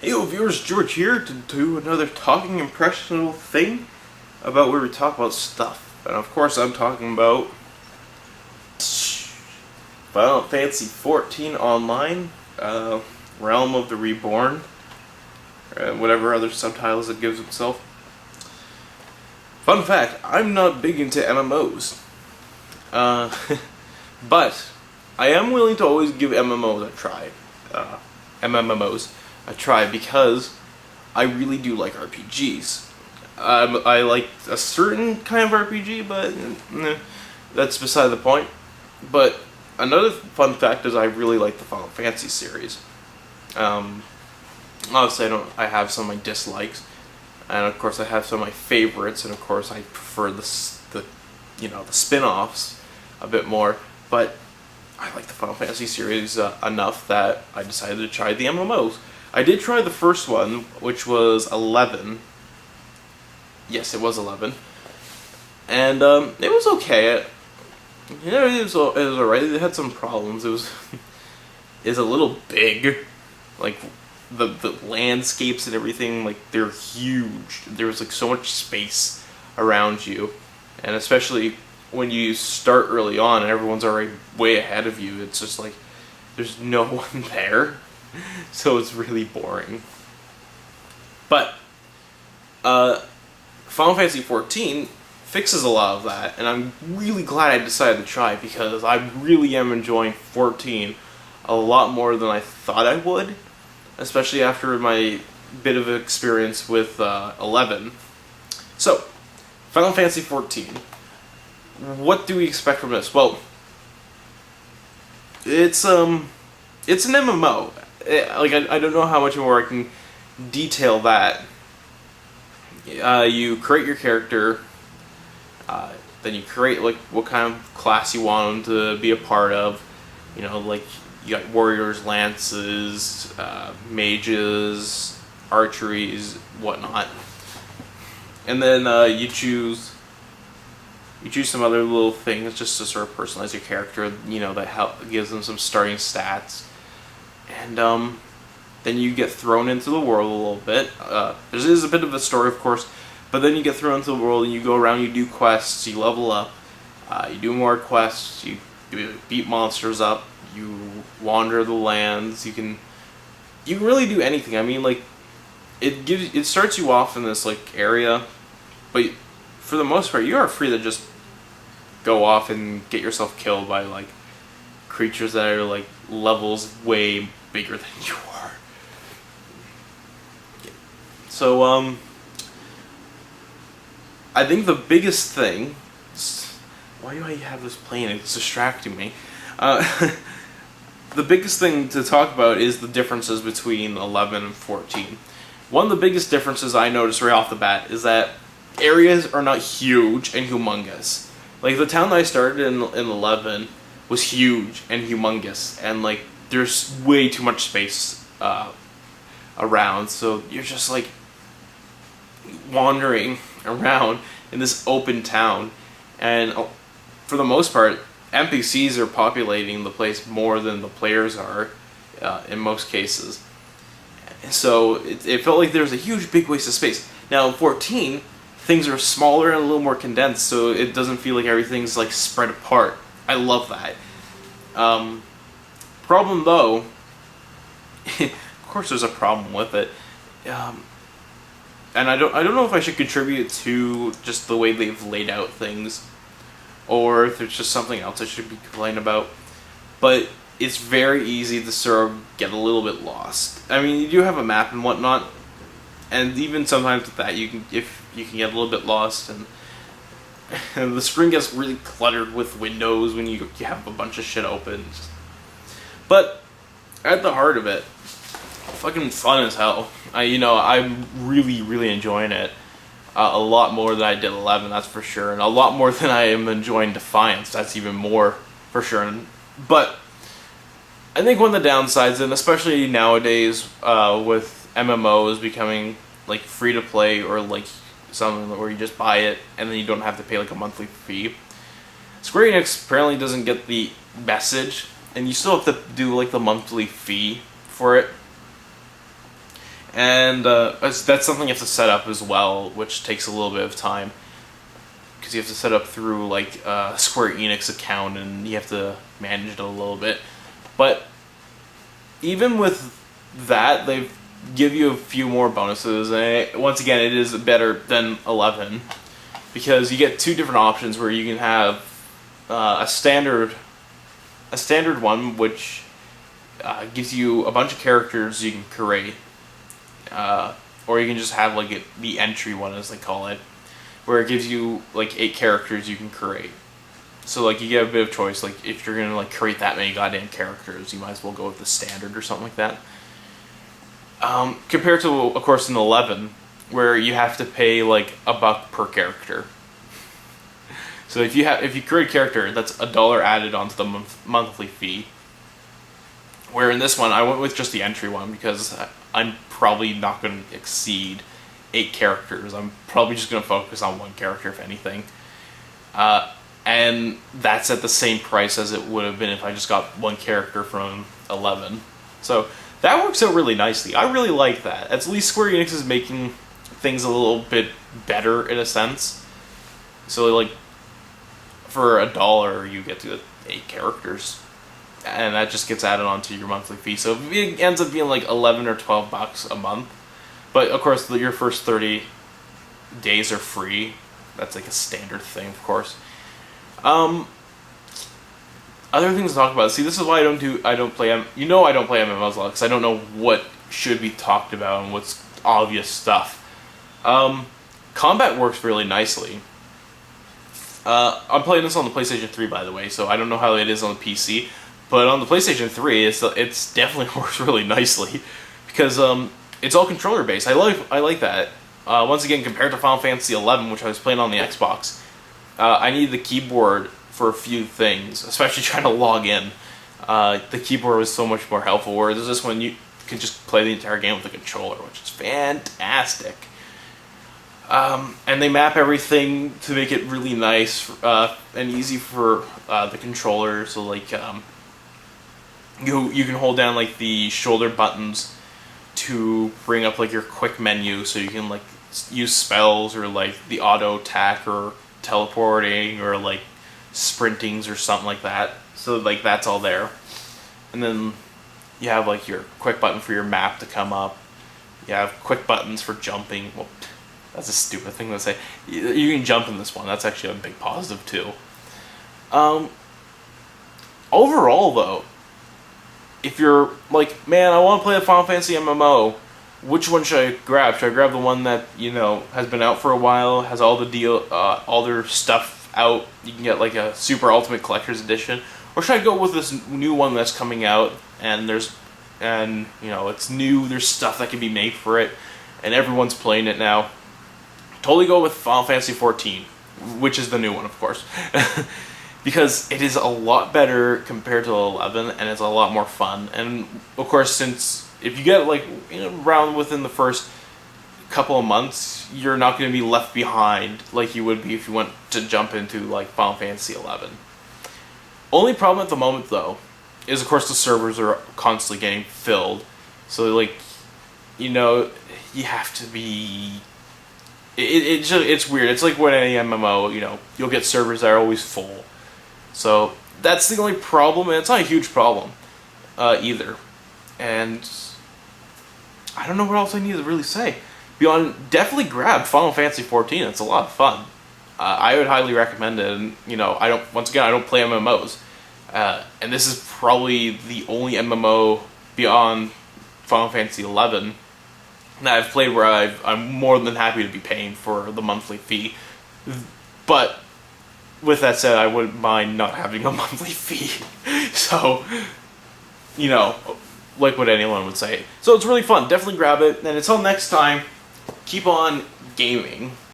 Hey, yo, viewers, George here to do another talking impressionable thing about where we talk about stuff. And of course, I'm talking about Final Fantasy XIV Online, Realm of the Reborn, whatever other subtitles it gives itself. Fun fact, I'm not big into MMOs. But I am willing to always give MMOs a try. MMOs a try because I really do like RPGs. I like a certain kind of RPG, but that's beside the point. But another fun fact is I really like the Final Fantasy series. Obviously, I have some of my dislikes, and of course I have some of my favorites, and of course I prefer the spin-offs a bit more. But I like the Final Fantasy series enough that I decided to try the MMOs. I did try the first one, which was 11. Yes, it was 11. And it was okay. It was alright. It had some problems. It was a little big. Like, the landscapes and everything, like, they're huge. There was, like, so much space around you. And especially when you start early on and everyone's already way ahead of you, it's just like, there's no one there. So it's really boring. But Final Fantasy XIV fixes a lot of that, and I'm really glad I decided to try, because I really am enjoying 14 a lot more than I thought I would, especially after my bit of experience with 11. So, Final Fantasy XIV. What do we expect from this? Well, it's an MMO. I don't know how much more I can detail that. You create your character, then you create like what kind of class you want them to be a part of. You know, like you got warriors, lances, mages, archeries, whatnot, and then you choose some other little things just to sort of personalize your character. You know, that gives them some starting stats. And then you get thrown into the world a little bit. There is a bit of a story, of course, but then you get thrown into the world and you go around, you do quests, you level up, you do more quests, you beat monsters up, you wander the lands, you can really do anything. I mean, like, it starts you off in this, like, area, but for the most part, you are free to just go off and get yourself killed by, like, creatures that are like levels way bigger than you are. So I think the biggest thing, why do I have this playing? It's distracting me. The biggest thing to talk about is the differences between 11 and 14. One of the biggest differences I noticed right off the bat is that areas are not huge and humongous. Like, the town that I started in 11 was huge and humongous, and like there's way too much space around, so you're just like wandering around in this open town, and for the most part NPCs are populating the place more than the players are in most cases. So it felt like there was a huge big waste of space. Now in 14 things are smaller and a little more condensed, so it doesn't feel like everything's like spread apart. I love that. Problem though, of course there's a problem with it, and I don't know if I should contribute to just the way they've laid out things, or if there's just something else I should be complaining about. But it's very easy to sort of get a little bit lost. I mean, you do have a map and whatnot, and even sometimes with that you can get a little bit lost, and the screen gets really cluttered with windows when you have a bunch of shit open. But at the heart of it, fucking fun as hell. I'm really enjoying it a lot more than I did 11, that's for sure, and a lot more than I am enjoying Defiance. That's even more for sure. But I think one of the downsides, and especially nowadays with MMOs becoming like free to play, or like something where you just buy it and then you don't have to pay like a monthly fee, Square Enix apparently doesn't get the message, and you still have to do like the monthly fee for it. And that's something you have to set up as well, which takes a little bit of time. Because you have to set up through like a Square Enix account, and you have to manage it a little bit. But even with that, they give you a few more bonuses, and once again, it is better than 11 because you get two different options where you can have a standard one, which gives you a bunch of characters you can create, or you can just have like the entry one, as they call it, where it gives you like 8 characters you can create. So like you get a bit of choice. Like if you're gonna like create that many goddamn characters, you might as well go with the standard or something like that. Compared to, of course, an 11, where you have to pay like $1 per character. So if you create a character, that's $1 added onto the monthly fee. Where in this one, I went with just the entry one because I'm probably not going to exceed 8 characters. I'm probably just going to focus on one character, if anything. And that's at the same price as it would have been if I just got one character from 11. So that works out really nicely. I really like that. At least Square Enix is making things a little bit better in a sense. So like for $1 you get to get 8 characters. And that just gets added onto your monthly fee. So it ends up being like $11 or $12 a month. But of course your first 30 days are free. That's like a standard thing, of course. Other things to talk about. See, this is why I don't play MMOs a lot, because I don't know what should be talked about and what's obvious stuff. Combat works really nicely. I'm playing this on the PlayStation 3, by the way, so I don't know how it is on the PC, but on the PlayStation 3, it's definitely works really nicely, because it's all controller based. I like that. Once again, compared to Final Fantasy XI, which I was playing on the Xbox, I needed the keyboard for a few things, especially trying to log in. The keyboard was so much more helpful, whereas this one you can just play the entire game with the controller, which is fantastic. And they map everything to make it really nice and easy for the controller. So like you can hold down like the shoulder buttons to bring up like your quick menu, so you can like use spells or like the auto attack or teleporting or like sprintings or something like that. So like that's all there. And then you have like your quick button for your map to come up. You have quick buttons for jumping. Well, that's a stupid thing to say. You can jump in this one. That's actually a big positive too. Overall though, if you're like, man, I want to play a Final Fantasy MMO, which one should I grab? Should I grab the one that, you know, has been out for a while, has all their stuff out? You can get like a Super Ultimate Collector's Edition, or should I go with this new one that's coming out and you know, it's new, there's stuff that can be made for it, and everyone's playing it now? Totally go with Final Fantasy XIV, which is the new one, of course. Because it is a lot better compared to 11, and it's a lot more fun. And of course, since if you get like around within the first couple of months, you're not going to be left behind like you would be if you went to jump into like Final Fantasy 11. Only problem at the moment though is, of course, the servers are constantly getting filled. So like, you know, you have to be. It's weird. It's like when any MMO, you know, you'll get servers that are always full. So that's the only problem, and it's not a huge problem either. And I don't know what else I need to really say. Beyond, definitely grab Final Fantasy XIV. It's a lot of fun. I would highly recommend it. And you know, I don't play MMOs, and this is probably the only MMO beyond Final Fantasy XI that I've played where I'm more than happy to be paying for the monthly fee. But with that said, I wouldn't mind not having a monthly fee. So, you know, like what anyone would say. So it's really fun. Definitely grab it. And until next time, keep on gaming.